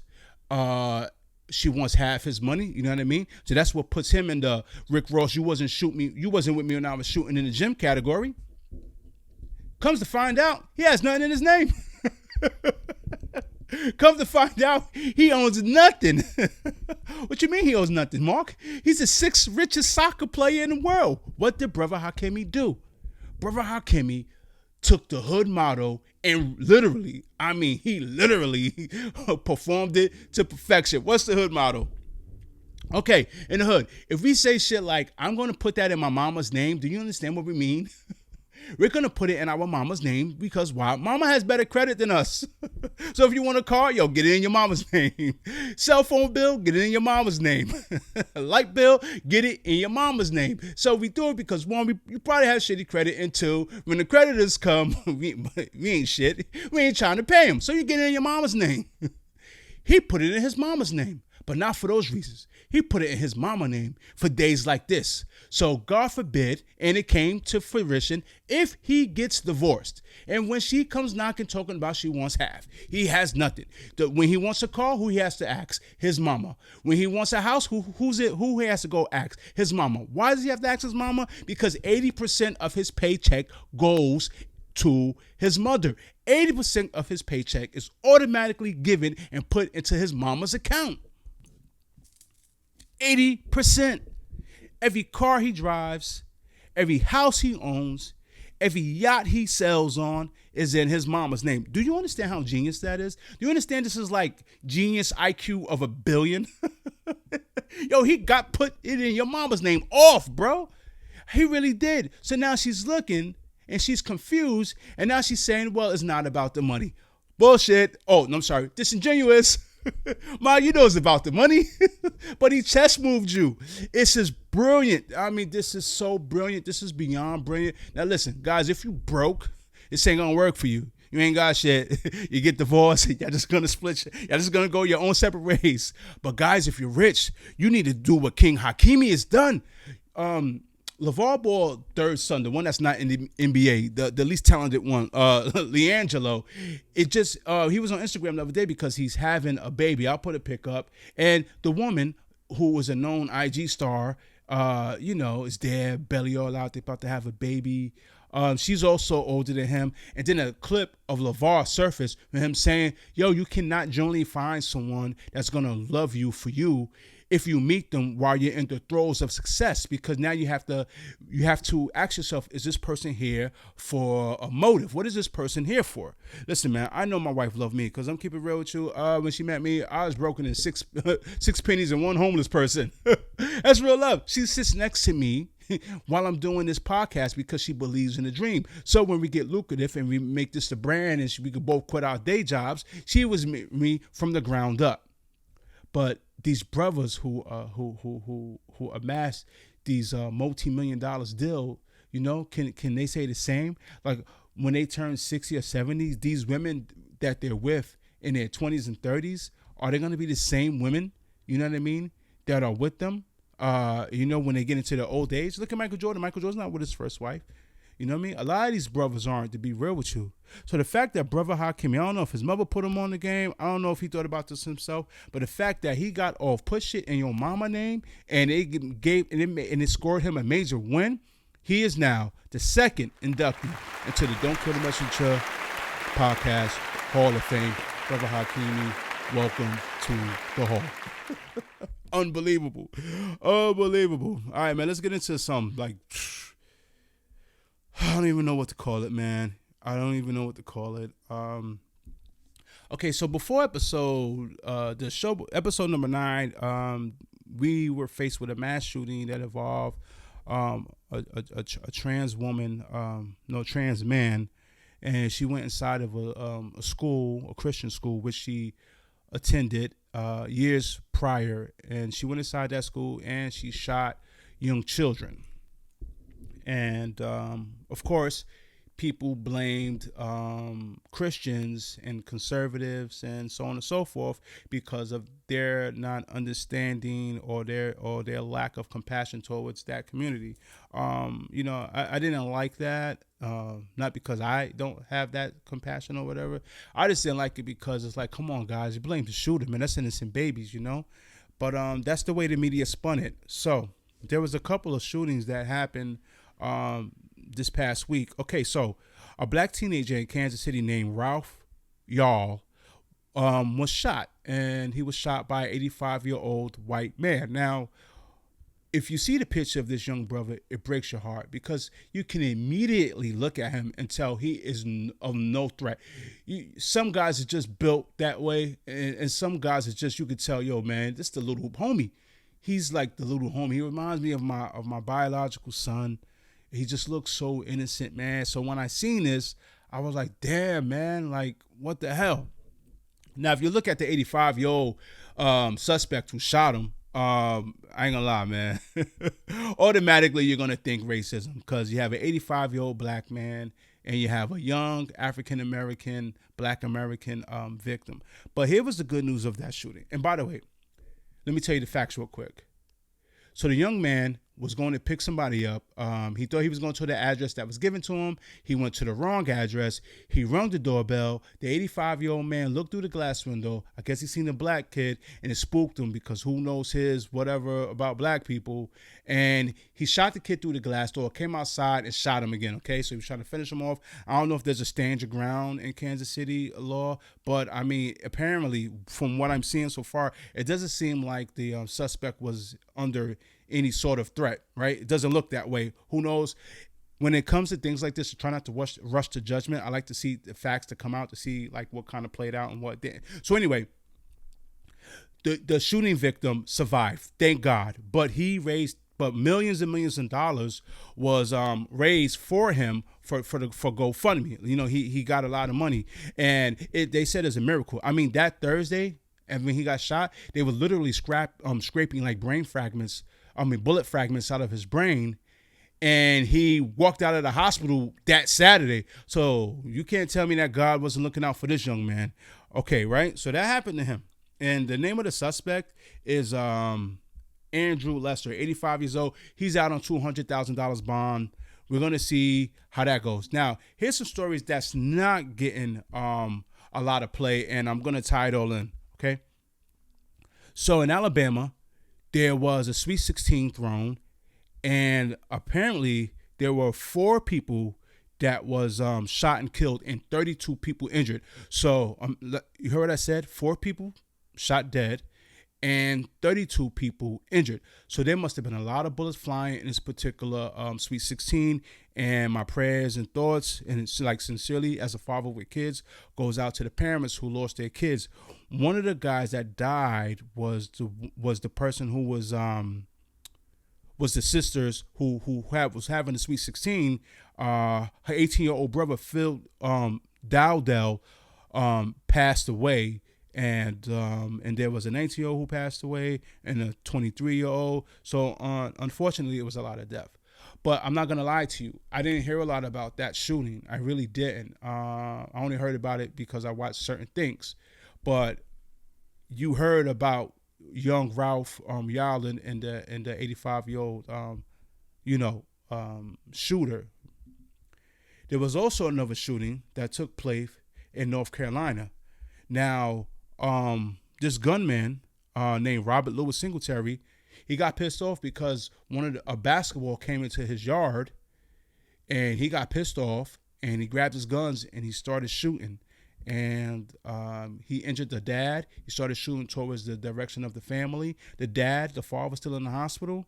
She wants half his money. You know what I mean? So that's what puts him in the Rick Ross, you wasn't with me when I was shooting in the gym category. Comes to find out, he has nothing in his name. Come to find out, he owns nothing. What you mean he owns nothing, Mark? He's the 6th richest soccer player in the world. What did Brother Hakimi do? Brother Hakimi took the hood motto and he literally performed it to perfection. What's the hood motto? Okay, in the hood, if we say shit like, I'm going to put that in my mama's name, do you understand what we mean? We're going to put it in our mama's name because why? Mama has better credit than us. So if you want a car, get it in your mama's name. Cell phone bill, get it in your mama's name. Light bill, get it in your mama's name. So we do it because one, you probably have shitty credit, and two, when the creditors come, we ain't shit. We ain't trying to pay them. So you get it in your mama's name. He put it in his mama's name, but not for those reasons. He put it in his mama name for days like this. So God forbid, and it came to fruition, if he gets divorced, and when she comes knocking, talking about she wants half, he has nothing. When he wants a car, who he has to ask? His mama. When he wants a house, who he has to go ask? His mama. Why does he have to ask his mama? Because 80% of his paycheck goes to his mother. 80% of his paycheck is automatically given and put into his mama's account. 80%. Every car he drives, every house he owns, every yacht he sells on is in his mama's name. Do you understand how genius that is? Do you understand this is like genius IQ of 1 billion? Yo, he got put it in your mama's name off, bro. He really did. So now she's looking and she's confused, and now she's saying, well, it's not about the money. Bullshit. Oh, no, I'm sorry. Disingenuous. Ma, you know it's about the money. But he chess moved you. It's just brilliant. I mean, this is so brilliant. This is beyond brilliant. Now listen, guys, if you broke, this ain't gonna work for you. You ain't got shit. You get divorced. Y'all just gonna split. Y'all just gonna go your own separate ways. But guys, if you're rich, you need to do what King Hakimi has done. LeVar Ball, third son, the one that's not in the NBA, the least talented one, LiAngelo, he was on Instagram the other day because he's having a baby. I'll put a pic up. And the woman, who was a known IG star, is there, belly all out, they're about to have a baby. She's also older than him. And then a clip of LeVar surfaced with him saying, yo, you cannot generally find someone that's going to love you for you if you meet them while you're in the throes of success, because now you have to ask yourself, is this person here for a motive? What is this person here for? Listen, man, I know my wife loved me because I'm keeping it real with you. When she met me, I was broken in six pennies and one homeless person. That's real love. She sits next to me while I'm doing this podcast because she believes in the dream. So when we get lucrative and we make this a brand and we could both quit our day jobs, she was me from the ground up. But these brothers who amass these multi-million dollars deal, can they say the same? Like when they turn 60 or 70, these women that they're with in their 20s and 30s, are they going to be the same women, you know what I mean, that are with them, when they get into their old age? Look at Michael Jordan. Michael Jordan's not with his first wife. You know what I mean? A lot of these brothers aren't, to be real with you. So the fact that brother Hakeem, I don't know if his mother put him on the game. I don't know if he thought about this himself. But the fact that he got off, put shit in your mama name, and it scored him a major win. He is now the second inductee into the Don't Kill the Messenger podcast Hall of Fame. Brother Hakimi, welcome to the hall. Unbelievable. Unbelievable. All right, man, let's get into some, like, I don't even know what to call it, man. I don't even know what to call it. Okay, so before episode number 9, we were faced with a mass shooting that involved a trans woman, trans man, and she went inside of a school, a Christian school, which she attended years prior, and she went inside that school and she shot young children. And of course, people blamed Christians and conservatives and so on and so forth because of their not understanding or their lack of compassion towards that community. I didn't like that, not because I don't have that compassion or whatever. I just didn't like it because it's like, come on, guys, you blame the shooter, man. That's innocent babies, you know. But that's the way the media spun it. So there was a couple of shootings that happened this past week. Okay, so a black teenager in Kansas City named Ralph Y'all was shot, and he was shot by an 85-year-old white man. Now, if you see the picture of this young brother, it breaks your heart because you can immediately look at him and tell he is of no threat. Some guys are just built that way, and some guys are just, you could tell, yo, man, this is the little homie. He's like the little homie. He reminds me of my biological son. He just looks so innocent, man. So when I seen this, I was like, damn, man, like, what the hell? Now, if you look at the 85-year-old suspect who shot him, I ain't gonna lie, man. Automatically, you're gonna think racism because you have an 85-year-old black man and you have a young African-American, black American victim. But here was the good news of that shooting. And by the way, let me tell you the facts real quick. So the young man was going to pick somebody up. He thought he was going to the address that was given to him. He went to the wrong address. He rung the doorbell. The 85-year-old man looked through the glass window. I guess he seen a black kid, and it spooked him because who knows his whatever about black people. And he shot the kid through the glass door, came outside, and shot him again, okay? So he was trying to finish him off. I don't know if there's a stand your ground in Kansas City law, but, I mean, apparently, from what I'm seeing so far, it doesn't seem like the suspect was under any sort of threat, right? It doesn't look that way. Who knows? When it comes to things like this, try not to rush to judgment. I like to see the facts to come out to see like what kind of played out and what didn't. So anyway, the shooting victim survived, thank God. But millions and millions of dollars was raised for him for GoFundMe. You know, he got a lot of money, and they said it's a miracle. I mean, that Thursday, and when he got shot, they were literally scraping like bullet fragments out of his brain, and he walked out of the hospital that Saturday. So you can't tell me that God wasn't looking out for this young man. Okay, right? So that happened to him. And the name of the suspect is Andrew Lester, 85 years old. He's out on $200,000 bond. We're going to see how that goes. Now, here's some stories that's not getting a lot of play, and I'm going to tie it all in, okay? So in Alabama, there was a Sweet 16 thrown, and apparently there were 4 people that was shot and killed and 32 people injured. So you heard what I said? 4 people shot dead and 32 people injured. So there must have been a lot of bullets flying in this particular Sweet 16. And my prayers and thoughts, and it's like sincerely as a father with kids, goes out to the parents who lost their kids. One of the guys that died was the person who was the sisters who was having the Sweet 16. Her 18-year-old brother Phil Dowdell passed away. And there was an 19-year-old who passed away and a 23-year-old. So unfortunately, it was a lot of death. But I'm not going to lie to you. I didn't hear a lot about that shooting. I really didn't. I only heard about it because I watched certain things. But you heard about young Ralph Yarlin and the 85-year-old, shooter. There was also another shooting that took place in North Carolina. Now, this gunman named Robert Louis Singletary, he got pissed off because a basketball came into his yard, and he got pissed off, and he grabbed his guns and he started shooting. And he injured the dad. He started shooting towards the direction of the family. The father was still in the hospital.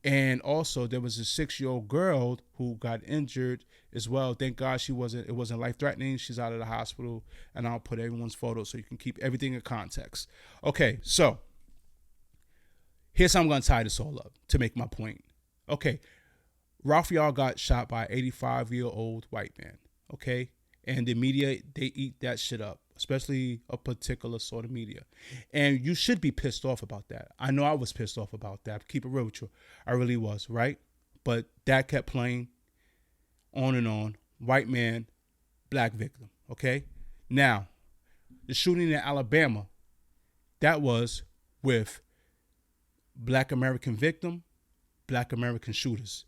And also there was a 6-year-old girl who got injured as well. Thank God it wasn't life-threatening. She's out of the hospital, and I'll put everyone's photo so you can keep everything in context. Okay, so here's how I'm going to tie this all up to make my point. Okay, Ralph Yard got shot by an 85-year-old white man, okay? And the media, they eat that shit up, especially a particular sort of media. And you should be pissed off about that. I know I was pissed off about that. Keep it real with you. I really was, right? But that kept playing on and on. White man, black victim, okay? Now, the shooting in Alabama, that was with black American victim, black American shooters.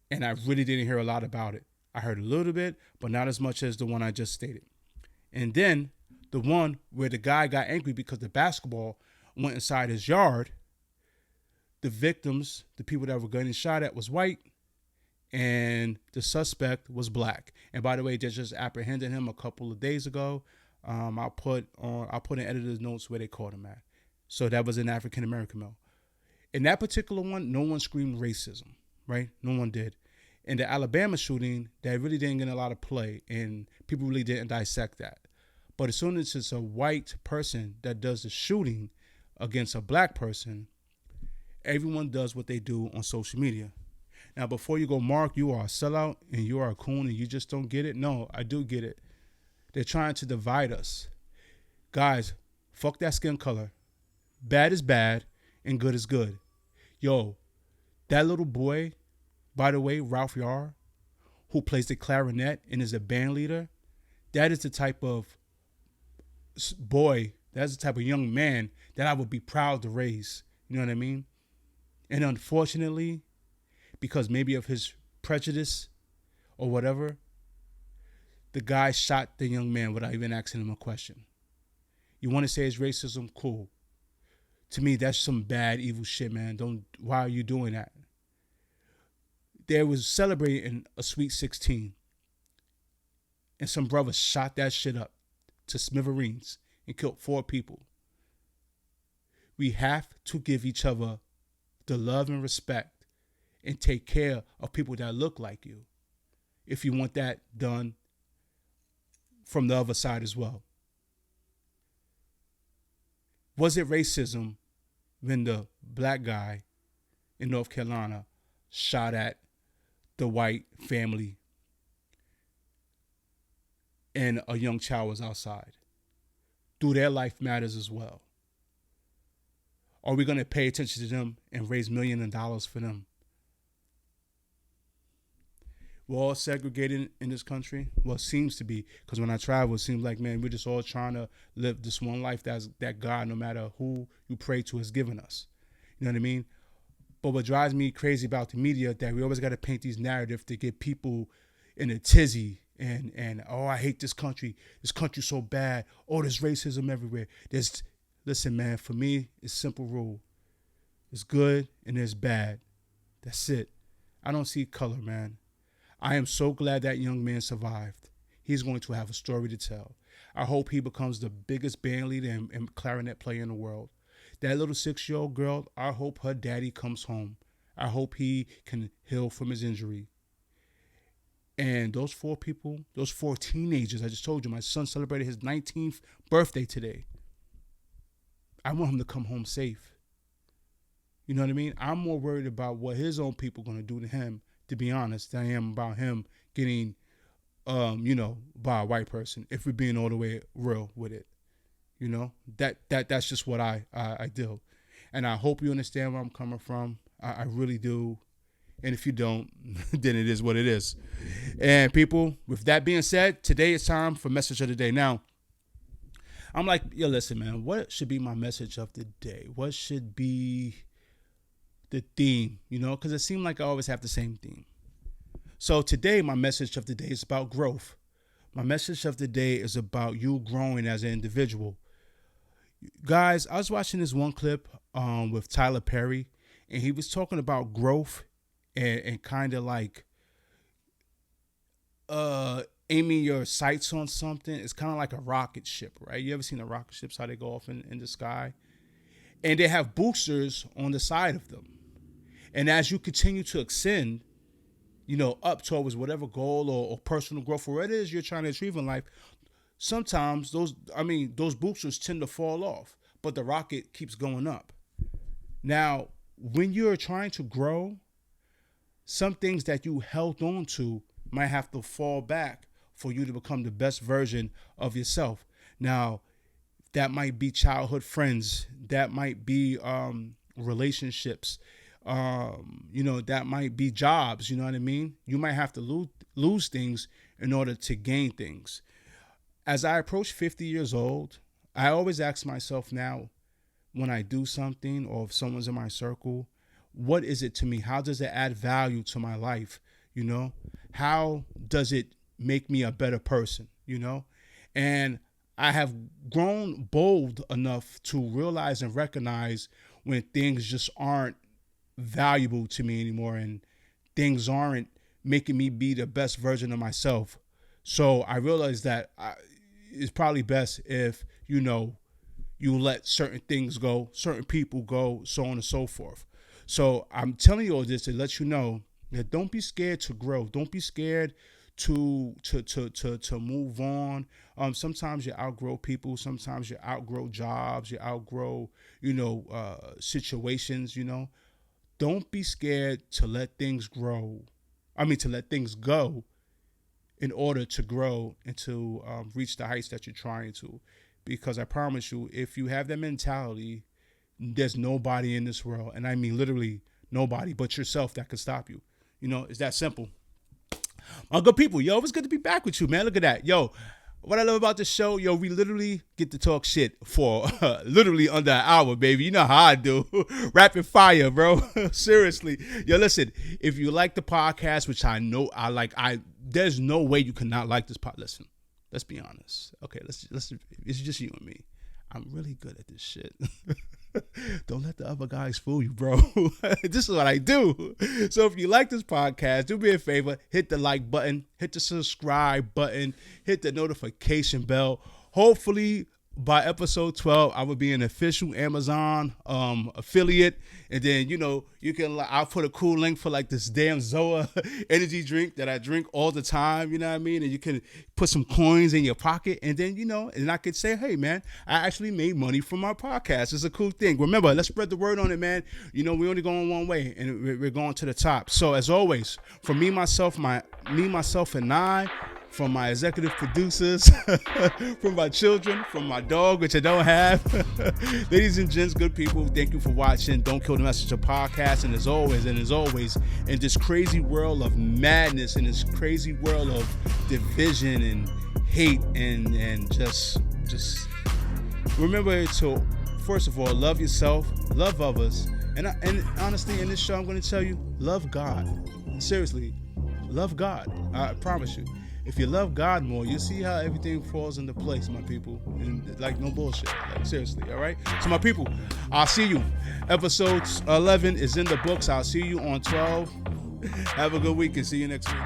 And I really didn't hear a lot about it. I heard a little bit, but not as much as the one I just stated. And then the one where the guy got angry because the basketball went inside his yard, the victims, the people that were getting shot at, was white, and the suspect was black. And by the way, they just apprehended him a couple of days ago. I'll put in editor's notes where they caught him at. So that was an African American male. In that particular one, no one screamed racism, right? No one did. In the Alabama shooting, that really didn't get a lot of play, and people really didn't dissect that. But as soon as it's a white person that does the shooting against a black person, everyone does what they do on social media. Now, before you go, Mark, you are a sellout and you are a coon and you just don't get it. No, I do get it. They're trying to divide us. Guys, fuck that skin color. Bad is bad and good is good. Yo, that little boy, by the way, Ralph Yar, who plays the clarinet and is a band leader, that is the type of boy, that's the type of young man that I would be proud to raise. You know what I mean? And unfortunately, because maybe of his prejudice or whatever, the guy shot the young man without even asking him a question. You want to say it's racism? Cool. To me, that's some bad, evil shit, man. Why are you doing that? They was celebrating a Sweet 16, and some brothers shot that shit up to smithereens and killed 4 people. We have to give each other the love and respect and take care of people that look like you if you want that done from the other side as well. Was it racism when the black guy in North Carolina shot at the white family and a young child was outside? Do their life matters as well? Are we going to pay attention to them and raise millions of dollars for them? We're all segregated in this country. Well, it seems to be, because when I travel, it seems like, man, we're just all trying to live this one life that God, no matter who you pray to, has given us. You know what I mean? But what drives me crazy about the media, that we always got to paint these narratives to get people in a tizzy and oh, I hate this country. This country's so bad. Oh, there's racism everywhere. Listen, man, for me, it's a simple rule. There's good and there's bad. That's it. I don't see color, man. I am so glad that young man survived. He's going to have a story to tell. I hope he becomes the biggest band leader and clarinet player in the world. That little 6-year-old girl, I hope her daddy comes home. I hope he can heal from his injury. And those 4 people, those 4 teenagers, I just told you, my son celebrated his 19th birthday today. I want him to come home safe. You know what I mean? I'm more worried about what his own people are going to do to him, to be honest, than I am about him getting, by a white person, if we're being all the way real with it. You know, that's just what I do. And I hope you understand where I'm coming from. I really do. And if you don't, then it is what it is. And people, with that being said, today is time for message of the day. Now, I'm like, yo, listen, man, what should be my message of the day? What should be the theme? You know, because it seemed like I always have the same theme. So today, my message of the day is about growth. My message of the day is about you growing as an individual. Guys, I was watching this one clip with Tyler Perry, and he was talking about growth and kind of like aiming your sights on something. It's kind of like a rocket ship, right? You ever seen the rocket ships, how they go off in the sky? And they have boosters on the side of them. And as you continue to ascend, up towards whatever goal or personal growth or whatever it is you're trying to achieve in life, sometimes those boosters tend to fall off, but the rocket keeps going up. Now, when you're trying to grow, some things that you held on to might have to fall back for you to become the best version of yourself. Now, that might be childhood friends. That might be relationships. That might be jobs. You know what I mean? You might have to lose things in order to gain things. As I approach 50 years old, I always ask myself now, when I do something or if someone's in my circle, what is it to me? How does it add value to my life? How does it make me a better person? And I have grown bold enough to realize and recognize when things just aren't valuable to me anymore and things aren't making me be the best version of myself. So I realized that it's probably best if, you let certain things go, certain people go, so on and so forth. So I'm telling you all this to let you know that don't be scared to grow. Don't be scared to move on. Sometimes you outgrow people. Sometimes you outgrow jobs. You outgrow, situations, Don't be scared to let things grow. To let things go in order to grow and to reach the heights that you're trying to. Because I promise you, if you have that mentality, there's nobody in this world, and I mean literally nobody but yourself that can stop you. It's that simple. My good people, yo, it's good to be back with you, man. Look at that. Yo, what I love about the show, yo, we literally get to talk shit for literally under an hour, baby. You know how I do. Rapid fire, bro. Seriously. Yo, listen, if you like the podcast, which I know I like, there's no way you cannot like this podcast. Listen, let's be honest. Okay, let's it's just you and me. I'm really good at this shit. Don't let the other guys fool you, bro. This is what I do. So if you like this podcast, do me a favor, hit the like button, hit the subscribe button, hit the notification bell. Hopefully by episode 12, I will be an official Amazon affiliate. And then, I'll put a cool link for like this damn Zoa energy drink that I drink all the time. You know what I mean? And you can put some coins in your pocket. And then, and I could say, hey, man, I actually made money from my podcast. It's a cool thing. Remember, let's spread the word on it, man. We only going one way and we're going to the top. So as always, from me, myself, and I, from my executive producers, from my children, from my dog, which I don't have. Ladies and gents, good people, thank you for watching Don't Kill the Messenger podcast. And as always, in this crazy world of madness, in this crazy world of division and hate and just remember to, first of all, love yourself, love others. And honestly, in this show, I'm going to tell you, love God. Seriously, love God. I promise you. If you love God more, you'll see how everything falls into place, my people. And like, no bullshit. Like, seriously, all right? So, my people, I'll see you. Episode 11 is in the books. I'll see you on 12. Have a good week and see you next week.